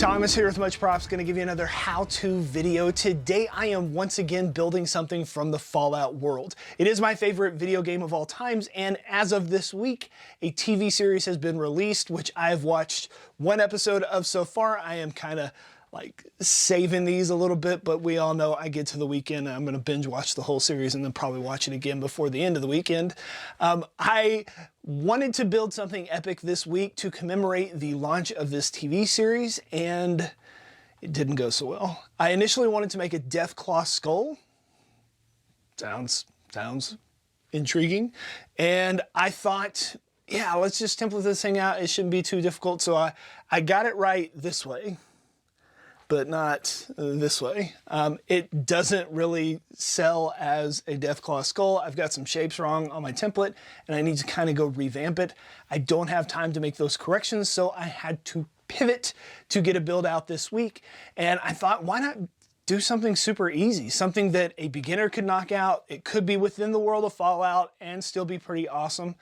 Thomas here with Much Props, going to give you another how-to video. Today I am once again building something from the Fallout world. It is my favorite video game of all times, and as of this week, a TV series has been released, which I've watched one episode of so far. I am kind of like saving these a little bit, but we all know I get to the weekend and I'm going to binge watch the whole series and then probably watch it again before the end of the weekend. I wanted to build something epic this week to commemorate the launch of this TV series, and it didn't go so well. I initially wanted to make a Deathclaw skull. Sounds intriguing. And I thought, yeah, let's just template this thing out. It shouldn't be too difficult. So I got it right this way, but not this way. It doesn't really sell as a Deathclaw skull. I've got some shapes wrong on my template and I need to kind of go revamp it. I don't have time to make those corrections, so I had to pivot to get a build out this week. And I thought, why not do something super easy, something that a beginner could knock out. It could be within the world of Fallout and still be pretty awesome.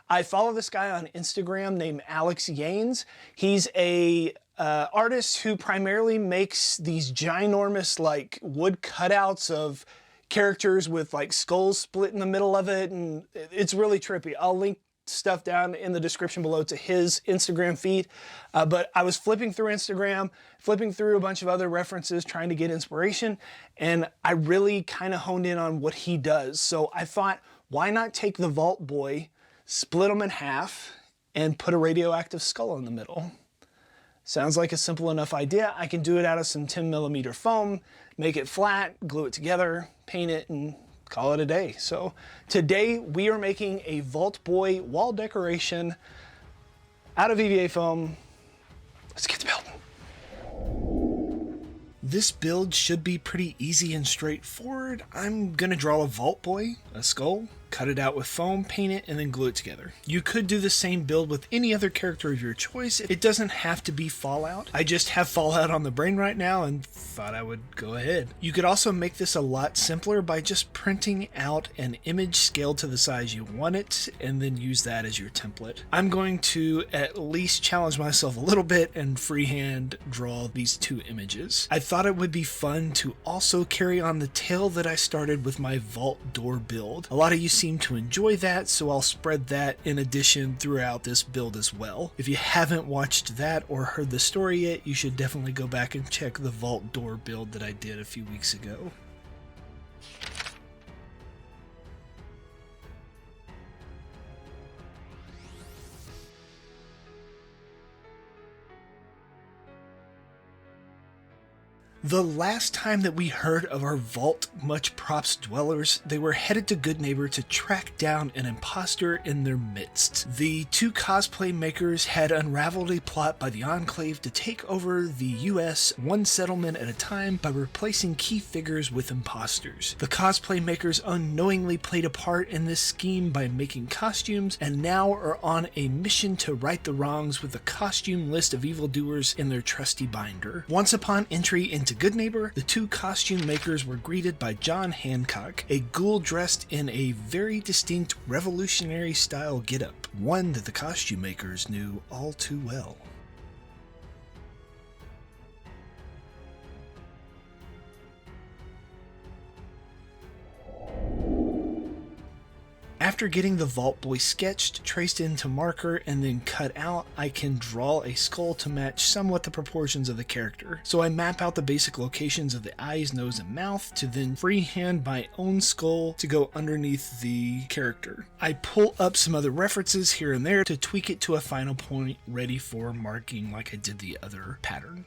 I follow this guy on Instagram named Alex Yanes. He's a artist who primarily makes these ginormous like wood cutouts of characters with like skulls split in the middle of it, and it's really trippy. I'll link stuff down in the description below to his Instagram feed. But I was flipping through Instagram, flipping through a bunch of other references, trying to get inspiration, and I really kind of honed in on what he does. So I thought, why not take the Vault Boy, split them in half, and put a radioactive skull in the middle? Sounds like a simple enough idea. I can do it out of some 10mm foam, make it flat, glue it together, paint it, and call it a day. So today we are making a Vault Boy wall decoration out of EVA foam. Let's get to building. This build should be pretty easy and straightforward. I'm gonna draw a Vault Boy, a skull, cut it out with foam, paint it, and then glue it together. You could do the same build with any other character of your choice. It doesn't have to be Fallout. I just have Fallout on the brain right now and thought I would go ahead. You could also make this a lot simpler by just printing out an image scaled to the size you want it and then use that as your template. I'm going to at least challenge myself a little bit and freehand draw these two images. I thought it would be fun to also carry on the tale that I started with my vault door build. A lot of you seem to enjoy that, so I'll spread that in addition throughout this build as well. If you haven't watched that or heard the story yet, you should definitely go back and check the vault door build that I did a few weeks ago. The last time that we heard of our Vault Much Props dwellers, they were headed to Goodneighbor to track down an imposter in their midst. The two cosplay makers had unraveled a plot by the Enclave to take over the US one settlement at a time by replacing key figures with imposters. The cosplay makers unknowingly played a part in this scheme by making costumes, and now are on a mission to right the wrongs with a costume list of evildoers in their trusty binder. Once upon entry into Goodneighbor, the two costume makers were greeted by John Hancock, a ghoul dressed in a very distinct revolutionary style getup, one that the costume makers knew all too well. After getting the Vault Boy sketched, traced into marker, and then cut out, I can draw a skull to match somewhat the proportions of the character. So I map out the basic locations of the eyes, nose, and mouth to then freehand my own skull to go underneath the character. I pull up some other references here and there to tweak it to a final point ready for marking like I did the other pattern.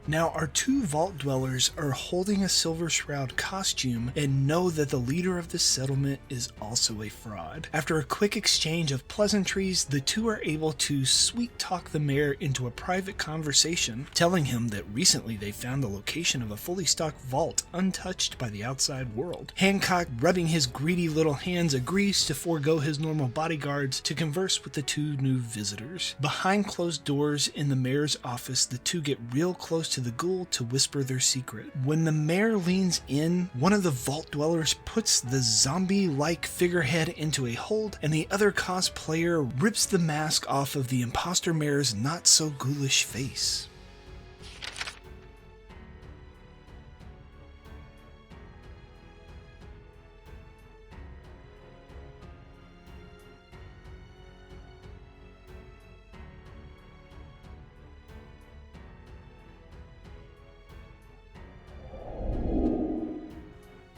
Now, our two vault dwellers are holding a silver shroud costume and know that the leader of the settlement is also a fraud. After a quick exchange of pleasantries, the two are able to sweet talk the mayor into a private conversation, telling him that recently they found the location of a fully stocked vault untouched by the outside world. Hancock, rubbing his greedy little hands, agrees to forego his normal bodyguards to converse with the two new visitors. Behind closed doors in the mayor's office, the two get real close to the ghoul to whisper their secret. When the mayor leans in, one of the vault dwellers puts the zombie-like figurehead into a hold, and the other cosplayer rips the mask off of the imposter mayor's not-so-ghoulish face.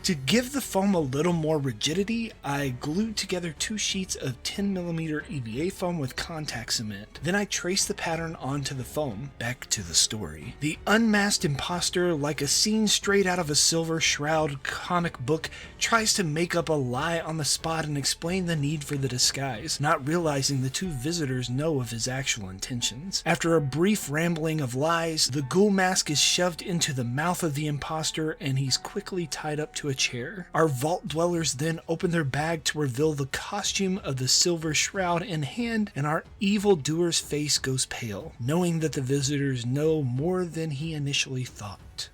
To give the foam a little more rigidity, I glued together 2 sheets of 10mm EVA foam with contact cement. Then I traced the pattern onto the foam. Back to the story. The unmasked imposter, like a scene straight out of a Silver Shroud comic book, tries to make up a lie on the spot and explain the need for the disguise, not realizing the two visitors know of his actual intentions. After a brief rambling of lies, the ghoul mask is shoved into the mouth of the imposter and he's quickly tied up to a chair. Our vault dwellers then open their bag to reveal the costume of the Silver Shroud in hand, and our evil doer's face goes pale, knowing that the visitors know more than he initially thought.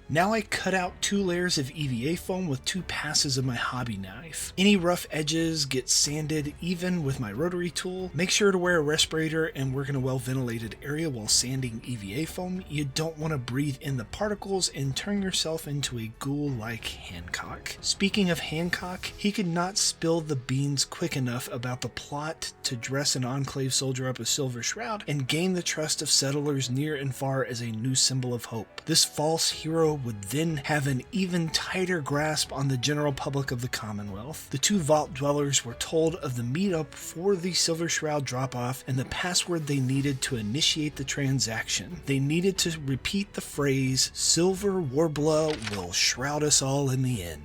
Now I cut out 2 layers of EVA foam with 2 passes of my hobby knife. Any rough edges get sanded even with my rotary tool. Make sure to wear a respirator and work in a well-ventilated area while sanding EVA foam. You don't want to breathe in the particles and turn yourself into a ghoul like Hancock. Speaking of Hancock, he could not spill the beans quick enough about the plot to dress an Enclave soldier up a Silver Shroud and gain the trust of settlers near and far as a new symbol of hope. This false hero would then have an even tighter grasp on the general public of the Commonwealth. The 2 vault dwellers were told of the meetup for the Silver Shroud drop-off and the password they needed to initiate the transaction. They needed to repeat the phrase, "Silver Warbler will shroud us all in the end."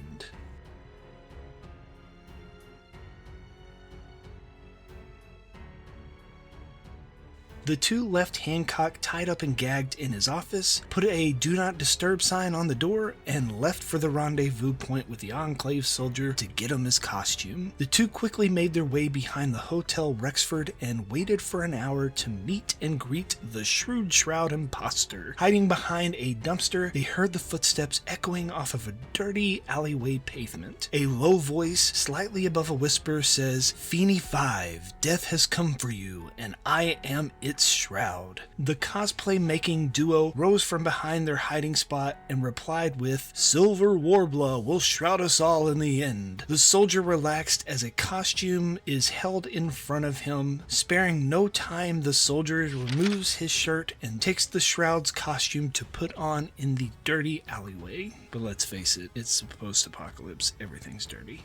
The 2 left Hancock tied up and gagged in his office, put a "Do Not Disturb" sign on the door, and left for the rendezvous point with the Enclave soldier to get him his costume. The 2 quickly made their way behind the Hotel Rexford and waited for an hour to meet and greet the Shrewd Shroud imposter. Hiding behind a dumpster, they heard the footsteps echoing off of a dirty alleyway pavement. A low voice, slightly above a whisper, says, "Feeny 5, death has come for you, and I am its shroud." The cosplay-making duo rose from behind their hiding spot and replied with, "Silver Warbler will shroud us all in the end." The soldier relaxed as a costume is held in front of him. Sparing no time, the soldier removes his shirt and takes the shroud's costume to put on in the dirty alleyway. But let's face it, it's post-apocalypse, everything's dirty.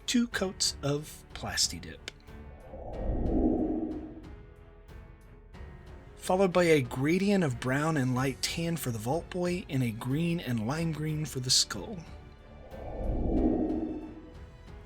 Two coats of Plastidip, followed by a gradient of brown and light tan for the Vault Boy and a green and lime green for the Skull.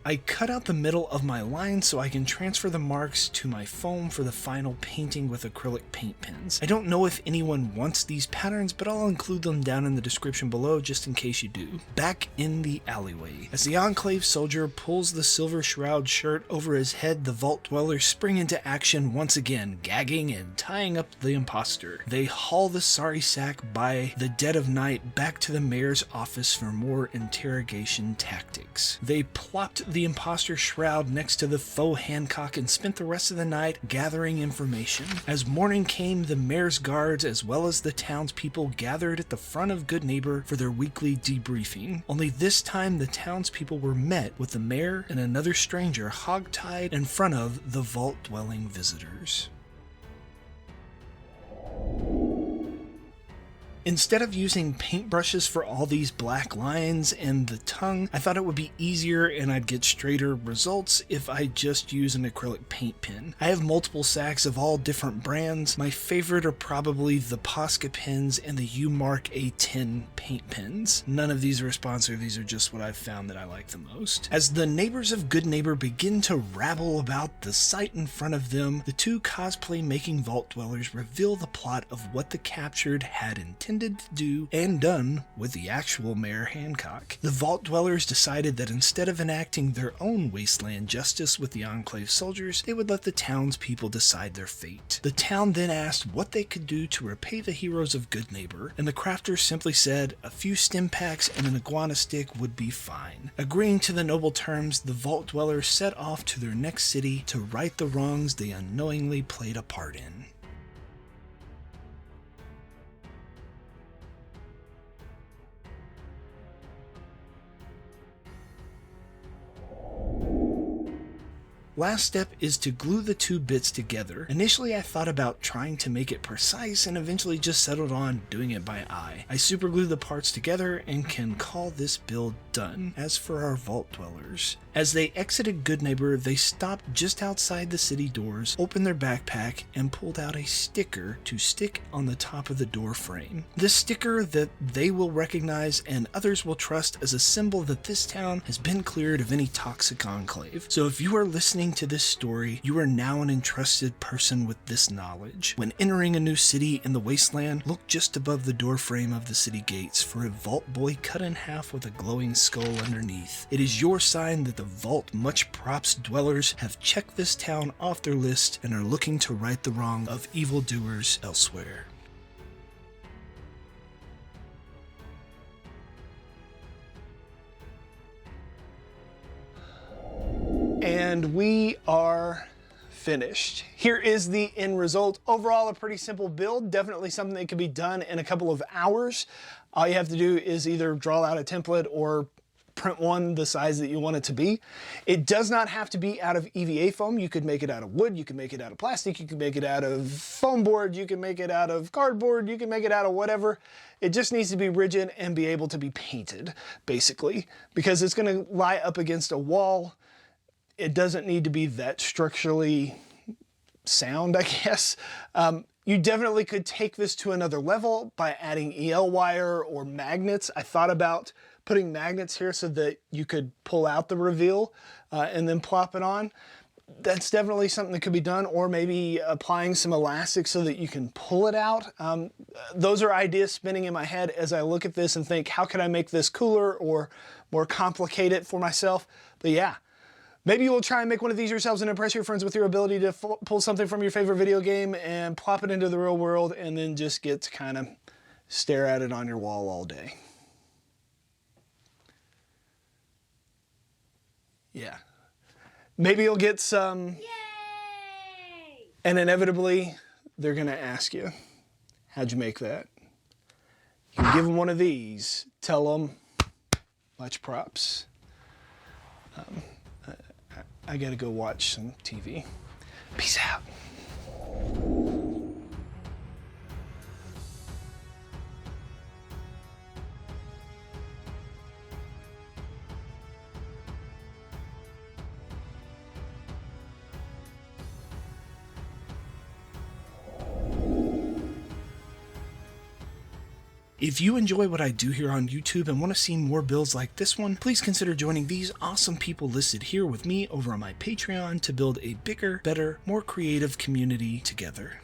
I cut out the middle of my line so I can transfer the marks to my foam for the final painting with acrylic paint pens. I don't know if anyone wants these patterns, but I'll include them down in the description below just in case you do. Back in the alleyway. As the Enclave soldier pulls the silver shroud shirt over his head, the Vault Dwellers spring into action once again, gagging and tying up the imposter. They haul the sorry sack by the dead of night back to the mayor's office for more interrogation tactics. They plopped the imposter shroud next to the faux Hancock and spent the rest of the night gathering information. As morning came, the mayor's guards as well as the townspeople gathered at the front of Good Neighbor for their weekly debriefing. Only this time the townspeople were met with the mayor and another stranger hogtied in front of the vault-dwelling visitors. Instead of using paintbrushes for all these black lines and the tongue, I thought it would be easier and I'd get straighter results if I just use an acrylic paint pen. I have multiple sacks of all different brands. My favorite are probably the Posca pens and the U-Mark A10 paint pens. None of these are a sponsor, these are just what I've found that I like the most. As the neighbors of Good Neighbor begin to rabble about the sight in front of them, the two cosplay-making Vault Dwellers reveal the plot of what the captured had intended to do and done with the actual Mayor Hancock. The Vault Dwellers decided that instead of enacting their own wasteland justice with the Enclave soldiers, they would let the townspeople decide their fate. The town then asked what they could do to repay the heroes of Good Neighbor, and the crafters simply said a few stim packs and an iguana stick would be fine. Agreeing to the noble terms, the Vault Dwellers set off to their next city to right the wrongs they unknowingly played a part in. Last step is to glue the two bits together. Initially I thought about trying to make it precise and eventually just settled on doing it by eye. I superglue the parts together and can call this build done. As for our Vault Dwellers, as they exited Good Neighbor, they stopped just outside the city doors, opened their backpack, and pulled out a sticker to stick on the top of the door frame. This sticker that they will recognize and others will trust as a symbol that this town has been cleared of any toxic enclave. So if you are listening to this story, you are now an entrusted person with this knowledge. When entering a new city in the wasteland, look just above the door frame of the city gates for a Vault Boy cut in half with a glowing skull underneath. It is your sign that the Vault Much Props Dwellers have checked this town off their list and are looking to right the wrong of evildoers elsewhere. And we are finished. Here is the end result. Overall, a pretty simple build, definitely something that can be done in a couple of hours. All you have to do is either draw out a template or print one the size that you want it to be. It does not have to be out of EVA foam. You could make it out of wood, you can make it out of plastic, you can make it out of foam board, you can make it out of cardboard, you can make it out of whatever. It just needs to be rigid and be able to be painted, basically, because it's going to lie up against a wall. It doesn't need to be that structurally sound, I guess. You definitely could take this to another level by adding EL wire or magnets. I thought about putting magnets here so that you could pull out the reveal and then plop it on. That's definitely something that could be done, or maybe applying some elastic so that you can pull it out. Those are ideas spinning in my head as I look at this and think, how can I make this cooler or more complicated for myself? But yeah. Maybe you will try and make one of these yourselves and impress your friends with your ability to pull something from your favorite video game and plop it into the real world and then just get to kind of stare at it on your wall all day. Yeah. Maybe you'll get some... Yay! And inevitably, they're going to ask you, how'd you make that? You can give them one of these. Tell them, much props. I gotta go watch some TV. Peace out. If you enjoy what I do here on YouTube and want to see more builds like this one, please consider joining these awesome people listed here with me over on my Patreon to build a bigger, better, more creative community together.